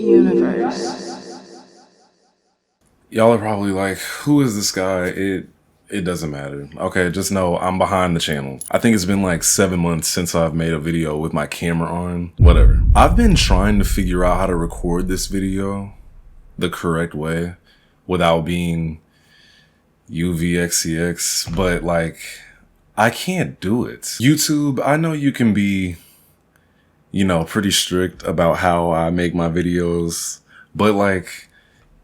universe. Y'all are probably like, who is this guy? It doesn't matter. Okay, just know I'm behind the channel. I think it's been like 7 months since I've made a video with my camera on. Whatever. I've been trying to figure out how to record this video the correct way without being UVXCX, but like, I can't do it. YouTube, I know you can be, you know, pretty strict about how I make my videos, but like,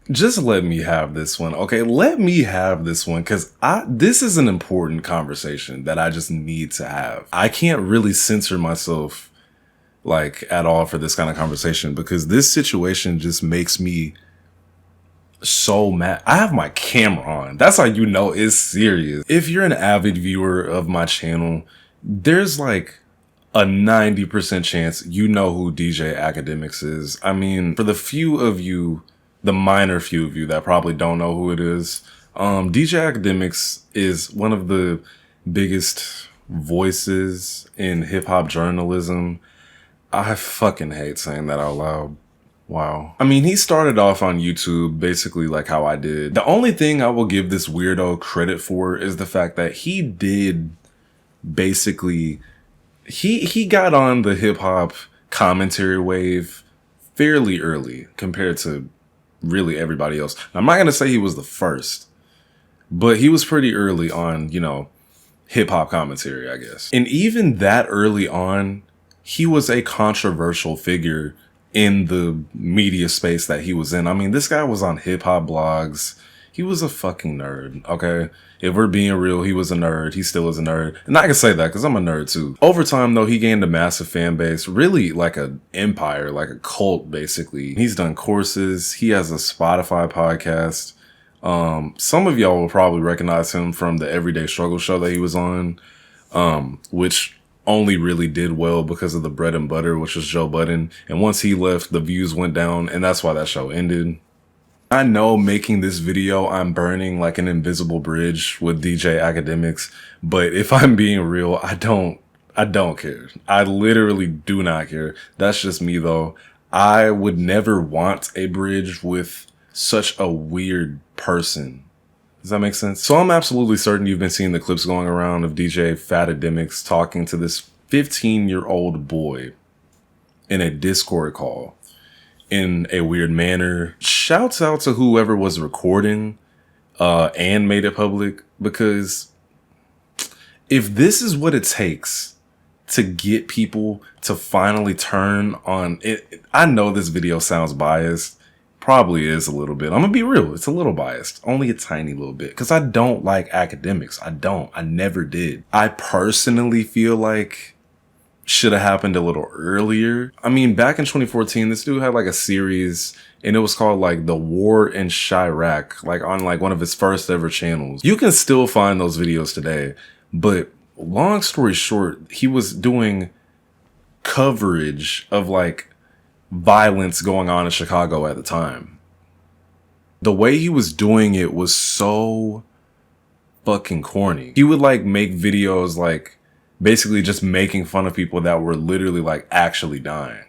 just let me have this one, okay? Let me have this one, because this is an important conversation that I just need to have. I can't really censor myself, like, at all for this kind of conversation, because this situation just makes me so mad. I have my camera on. That's how you know it's serious. If you're an avid viewer of my channel, there's like a 90% chance you know who DJ Akademiks is. I mean, for the few of you, the minor few of you that probably don't know who it is, DJ Akademiks is one of the biggest voices in hip-hop journalism. I fucking hate saying that out loud. Wow. I mean, he started off on YouTube basically like how I did. The only thing I will give this weirdo credit for is the fact that he did basically, he got on the hip-hop commentary wave fairly early compared to really everybody else. I'm not gonna say he was the first, but he was pretty early on, you know, hip-hop commentary, I guess. And even that early on, he was a controversial figure in the media space that he was in. I mean, this guy was on hip-hop blogs. He was a fucking nerd, okay? If we're being real, he was a nerd. He still is a nerd. And I can say that because I'm a nerd too. Over time, though, he gained a massive fan base, really like an empire, like a cult, basically. He's done courses. He has a Spotify podcast. Some of y'all will probably recognize him from the Everyday Struggle show that he was on, which only really did well because of the bread and butter, which was Joe Budden. And once he left, the views went down, and that's why that show ended. I know making this video, I'm burning like an invisible bridge with DJ Akademiks, but if I'm being real, I don't care. I literally do not care. That's just me though. I would never want a bridge with such a weird person. Does that make sense? So I'm absolutely certain you've been seeing the clips going around of DJ Akademiks talking to this 15-year-old boy in a Discord call in a weird manner. Shouts out to whoever was recording and made it public, because if this is what it takes to get people to finally turn on it, I know this video sounds biased. Probably is a little bit. I'm gonna be real. It's a little biased. Only a tiny little bit. Because I don't like Akademiks. I never did. I personally feel like should have happened a little earlier. I mean, back in 2014, this dude had like a series and it was called like The War in Chirac, like on like one of his first ever channels. You can still find those videos today, but long story short, he was doing coverage of like violence going on in Chicago at the time. The way he was doing it was so fucking corny. He would like make videos like basically just making fun of people that were literally like actually dying.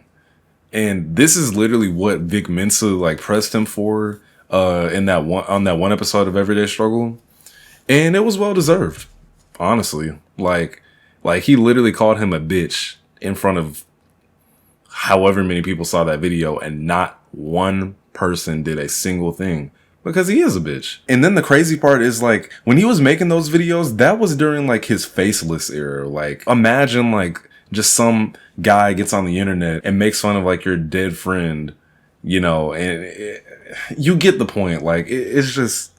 And this is literally what Vic Mensa like pressed him for in that one episode of Everyday Struggle. And it was well deserved, honestly. Like he literally called him a bitch in front of however many people saw that video, and not one person did a single thing, because he is a bitch. And then the crazy part is like, when he was making those videos, that was during like his faceless era. Like, imagine like just some guy gets on the internet and makes fun of like your dead friend, you know, and you get the point. Like, it just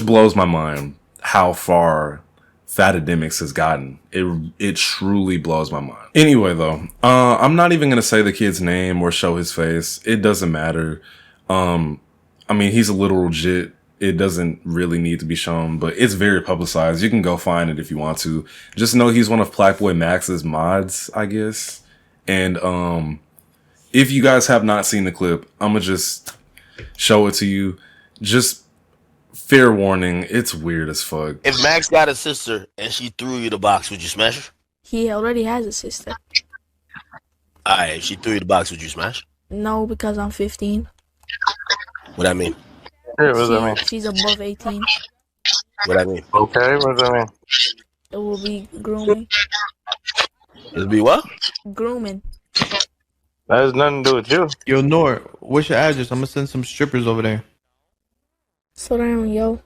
blows my mind how far Akademiks has gotten. It truly blows my mind. Anyway, though, I'm not even gonna say the kid's name or show his face. It doesn't matter. I mean, he's a literal jit. It doesn't really need to be shown, but it's very publicized. You can go find it if you want to. Just know he's one of Blackboy Max's mods, I guess. And if you guys have not seen the clip, I'm gonna just show it to you. Just fair warning, it's weird as fuck. If Max got a sister and she threw you the box, would you smash her? He already has a sister. Alright, if she threw you the box, would you smash? No, because I'm 15. What that mean? Yeah, what does that mean? She's above 18. What that mean? Okay, what does that mean? It will be grooming. It'll be what? Grooming. That has nothing to do with you. Yo, Nor, what's your address? I'm gonna send some strippers over there. Slow down, yo.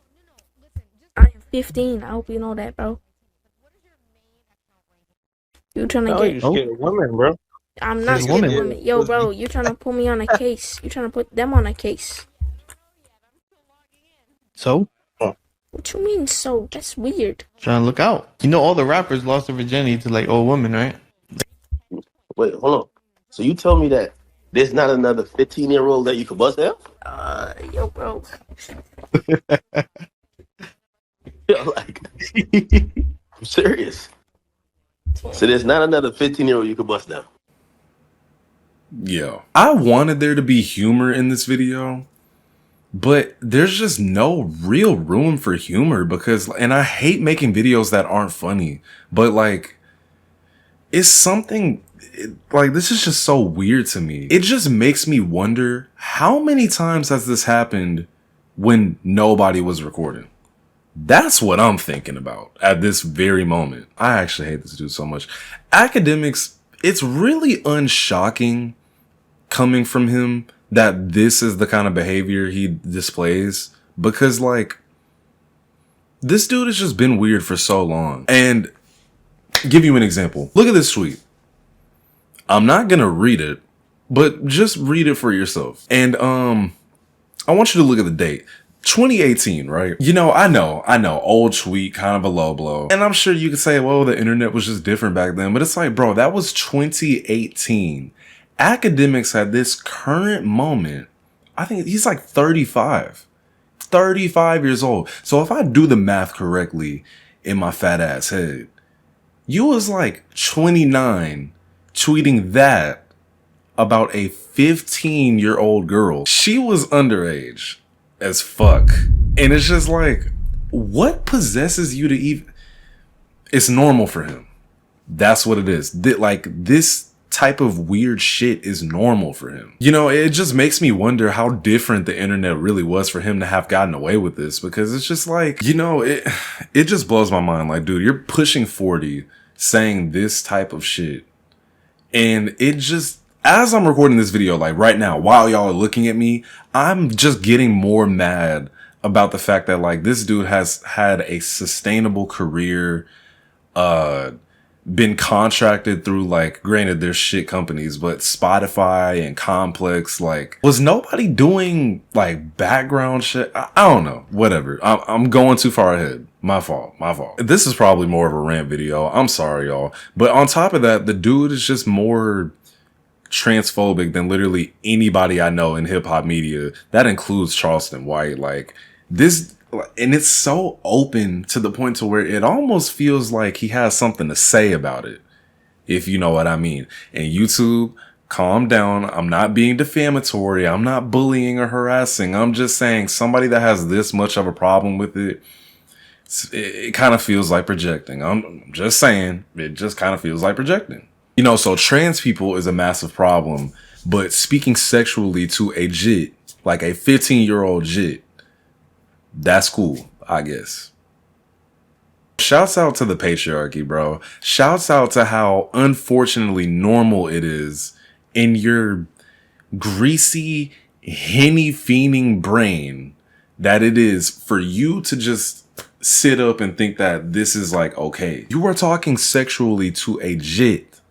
I am 15. I hope you know that, bro. You trying to No, get... you scared of women, bro. I'm not Hey, scared of woman. women. Yo, bro, you trying to put me on a case. You trying to put them on a case. So, What you mean, so? That's weird. trying to look out. You know all the rappers lost their virginity to like old women, right? Wait, hold on. So you tell me that there's not another 15-year-old that you could bust out? Yo, bro. Like, I'm serious. So there's not another 15-year-old you could bust down. Yo, I wanted there to be humor in this video, but there's just no real room for humor because, and I hate making videos that aren't funny, but like, it's something, like, this is just so weird to me. It just makes me wonder, how many times has this happened when nobody was recording? That's what I'm thinking about at this very moment. I actually hate this dude so much. Akademiks, it's really unshocking coming from him that this is the kind of behavior he displays, because like, this dude has just been weird for so long. And give you an example. Look at this tweet. I'm not gonna read it, but just read it for yourself. And I want you to look at the date. 2018, right? You know, I know, old tweet, kind of a low blow. And I'm sure you could say, well, the internet was just different back then. But it's like, bro, that was 2018. Akademiks at this current moment, I think he's like 35 years old. So if I do the math correctly in my fat ass head, you was like 29 tweeting that about a 15-year-old girl. She was underage as fuck. And it's just like, what possesses you to even... It's normal for him. That's what it is. Like, this type of weird shit is normal for him. You know, it just makes me wonder how different the internet really was for him to have gotten away with this, because it's just like, you know, it just blows my mind. Like, dude, you're pushing 40 saying this type of shit. And it just, as I'm recording this video, like right now, while y'all are looking at me, I'm just getting more mad about the fact that like this dude has had a sustainable career, been contracted through, like, granted there's shit companies, but Spotify and Complex, like, was nobody doing like background shit? I don't know, whatever. I'm going too far ahead. My fault. This is probably more of a rant video. I'm sorry, y'all. But on top of that, the dude is just more transphobic than literally anybody I know in hip hop media. That includes Charleston White. Like, this, and it's so open to the point to where it almost feels like he has something to say about it, if you know what I mean. And YouTube, calm down. I'm not being defamatory. I'm not bullying or harassing. I'm just saying somebody that has this much of a problem with it, it kind of feels like projecting. I'm just saying, it just kind of feels like projecting. You know, so trans people is a massive problem, but speaking sexually to a jit, like a 15-year-old jit, that's cool, I guess. Shouts out to the patriarchy, bro. Shouts out to how unfortunately normal it is in your greasy, henny-fiending brain that it is for you to just sit up and think that this is like okay. You are talking sexually to a jit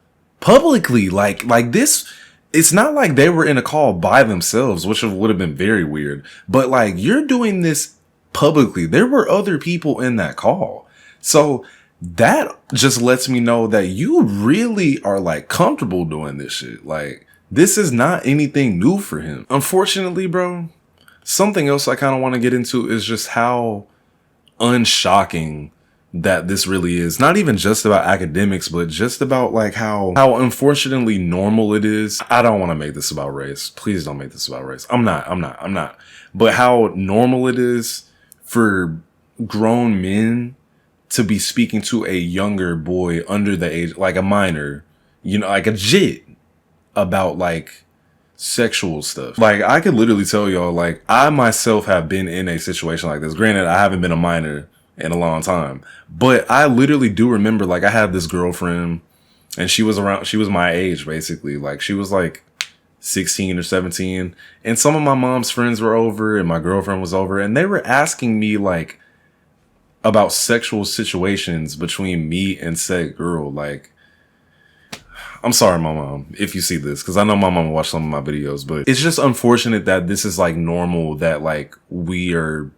publicly, like this. It's not like they were in a call by themselves, which would have been very weird, but like you're doing this publicly. There were other people in that call. So that just lets me know that you really are like comfortable doing this shit. Like, this is not anything new for him. Unfortunately, bro, something else I kind of want to get into is just how unshocking that this really is. Not even just about academics, but just about like how unfortunately normal it is. I don't want to make this about race. Please don't make this about race. I'm not. But how normal it is for grown men to be speaking to a younger boy under the age, like a minor, you know, like a jit, about like sexual stuff. Like, I could literally tell y'all, like, I myself have been in a situation like this. Granted, I haven't been a minor in a long time, but I literally do remember, like, I had this girlfriend and she was my age, basically. Like, she was like 16 or 17, and some of my mom's friends were over and my girlfriend was over, and they were asking me, like, about sexual situations between me and said girl. Like, I'm sorry, my mom, if you see this, because I know my mom watched some of my videos, but it's just unfortunate that this is like normal, that like we are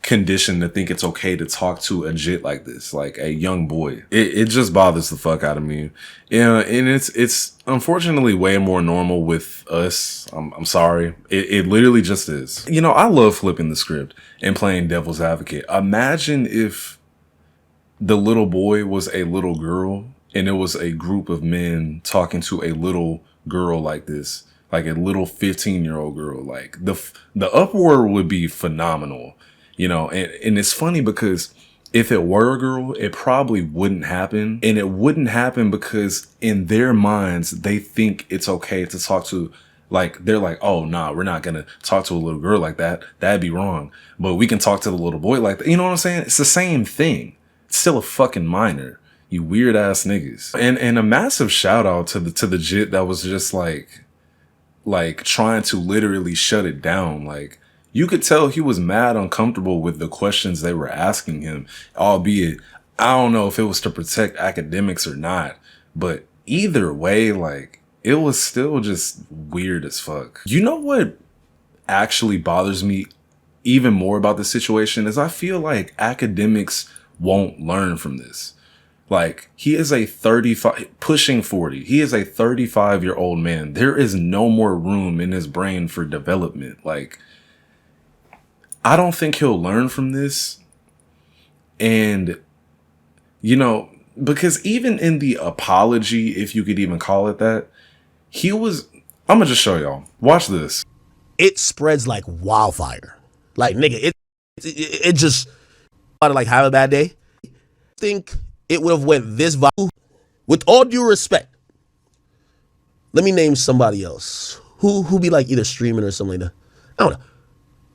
conditioned to think it's okay to talk to a jit like this, like a young boy. It just bothers the fuck out of me. Yeah, and it's unfortunately way more normal with us. I'm sorry. It literally just is. You know, I love flipping the script and playing devil's advocate. Imagine if the little boy was a little girl and it was a group of men talking to a little girl like this, like a little 15-year-old girl. Like, the uproar would be phenomenal. You know, and it's funny because if it were a girl, it probably wouldn't happen. And it wouldn't happen because in their minds, they think it's okay to talk to, like, they're like, oh, nah, we're not going to talk to a little girl like that. That'd be wrong. But we can talk to the little boy like that. You know what I'm saying? It's the same thing. It's still a fucking minor. You weird ass niggas. And a massive shout out to the jit that was just like trying to literally shut it down. Like, you could tell he was mad uncomfortable with the questions they were asking him, albeit I don't know if it was to protect Akademiks or not, but either way, like, it was still just weird as fuck. You know what actually bothers me even more about this situation is I feel like Akademiks won't learn from this. Like, he is a 35, pushing 40. He is a 35-year-old man. There is no more room in his brain for development. Like, I don't think he'll learn from this. And, you know, because even in the apology, if you could even call it that, he was, I'm gonna just show y'all. Watch this. It spreads like wildfire. Like, nigga, it just, like, have a bad day. I think it would have went this viral. With all due respect, let me name somebody else who be like either streaming or something like that. I don't know.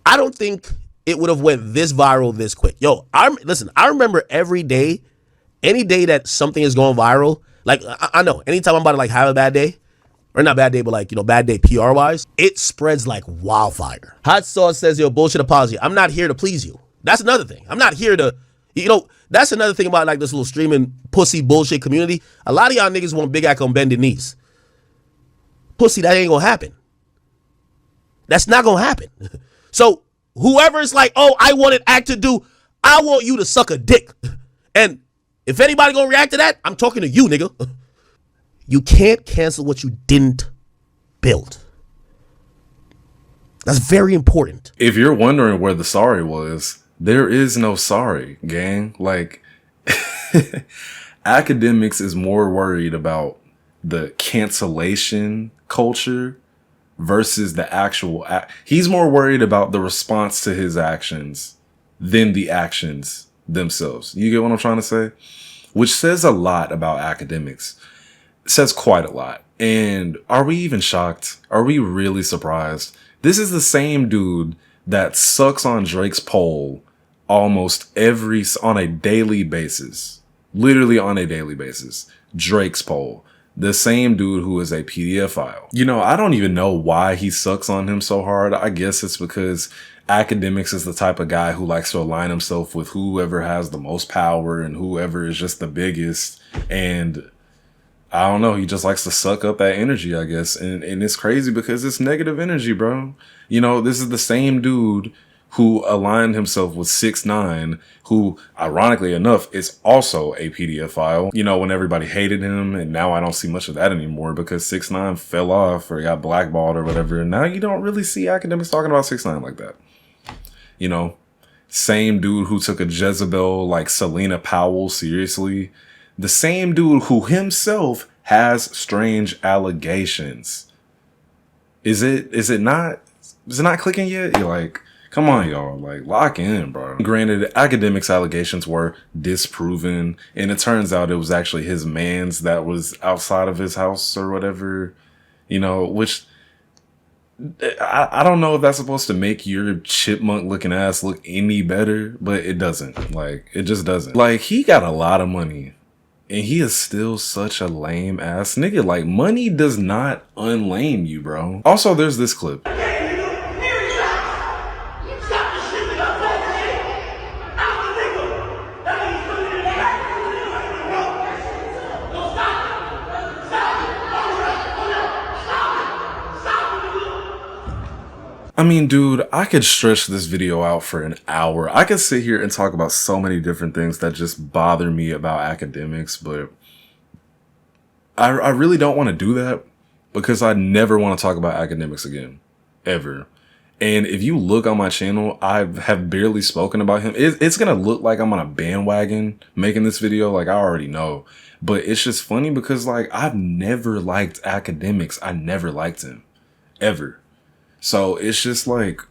I don't think it would have went this viral this quick. Yo, listen, I remember every day, any day that something is going viral, like, I know, anytime I'm about to like have a bad day, or not bad day, but like, you know, bad day PR wise, it spreads like wildfire. Hot Sauce says, yo, bullshit apology. I'm not here to please you. That's another thing. I'm not here to, you know, that's another thing about like this little streaming pussy bullshit community. A lot of y'all niggas want Big Act on bended knees. Pussy, that ain't gonna happen. That's not gonna happen. So whoever's like, oh, I wanted Act to do, I want you to suck a dick. And if anybody gonna react to that, I'm talking to you, nigga. You can't cancel what you didn't build. That's very important. If you're wondering where the sorry was, there is no sorry, gang. Like, Akademiks is more worried about the cancellation culture versus the actual he's more worried about the response to his actions than the actions themselves. You get what I'm trying to say? Which says a lot about Akademiks. It says quite a lot. And are we even shocked? Are we really surprised? This is the same dude that sucks on Drake's pole almost on a daily basis. Literally on a daily basis. Drake's pole. The same dude who is a PDF file. You know, I don't even know why he sucks on him so hard. I guess it's because Akademiks is the type of guy who likes to align himself with whoever has the most power and whoever is just the biggest. And I don't know, he just likes to suck up that energy, I guess. And it's crazy because it's negative energy, bro. You know, this is the same dude who aligned himself with 6ix9ine, who, ironically enough, is also a PDF file. You know, when everybody hated him, and now I don't see much of that anymore because 6ix9ine fell off or got blackballed or whatever. And now you don't really see Akademiks talking about 6ix9ine like that. You know, same dude who took a Jezebel like Selena Powell seriously. The same dude who himself has strange allegations. Is it not clicking yet? You're like, come on, y'all, like, lock in, bro. Granted, Akademiks' allegations were disproven, and it turns out it was actually his mans that was outside of his house or whatever, you know, which I don't know if that's supposed to make your chipmunk looking ass look any better, but it doesn't. Like, it just doesn't. Like, he got a lot of money and he is still such a lame ass nigga. Like, money does not unlame you, bro. Also, there's this clip. I mean, dude, I could stretch this video out for an hour. I could sit here and talk about so many different things that just bother me about Akademiks, but I really don't want to do that because I never want to talk about Akademiks again, ever. And if you look on my channel, I have barely spoken about him. It's going to look like I'm on a bandwagon making this video, like I already know. But it's just funny because, like, I've never liked Akademiks. I never liked him, ever. So it's just like,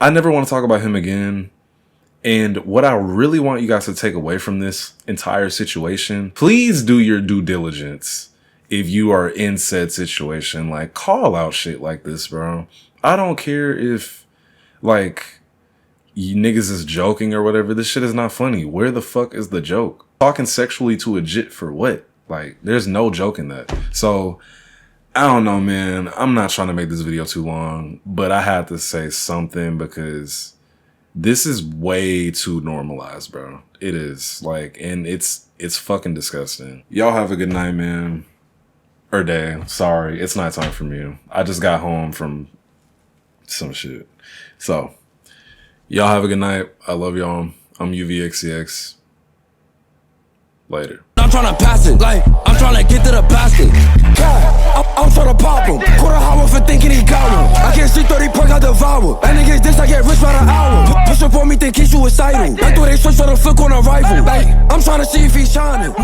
I never want to talk about him again. And what I really want you guys to take away from this entire situation, please do your due diligence. If you are in said situation, like, call out shit like this, bro. I don't care if, like, you niggas is joking or whatever. This shit is not funny. Where the fuck is the joke? Talking sexually to a jit for what? Like, there's no joke in that. So, I don't know, man. I'm not trying to make this video too long, but I had to say something because this is way too normalized, bro. It is. Like, and it's fucking disgusting. Y'all have a good night, man. Or day. Sorry, it's nighttime for me. I just got home from some shit. So, y'all have a good night. I love y'all. I'm UVXCX. Later. I'm tryna pass it, like, I'm tryna get to the basket. I'm tryna pop him. Quarter hour for thinking he got one. I can't see 30 perk, I devour. And against this, I get rich by the hour. Push up on me, think he's suicidal. Like, do they switch on the flick on a rifle? Like, I'm tryna see if he's shining.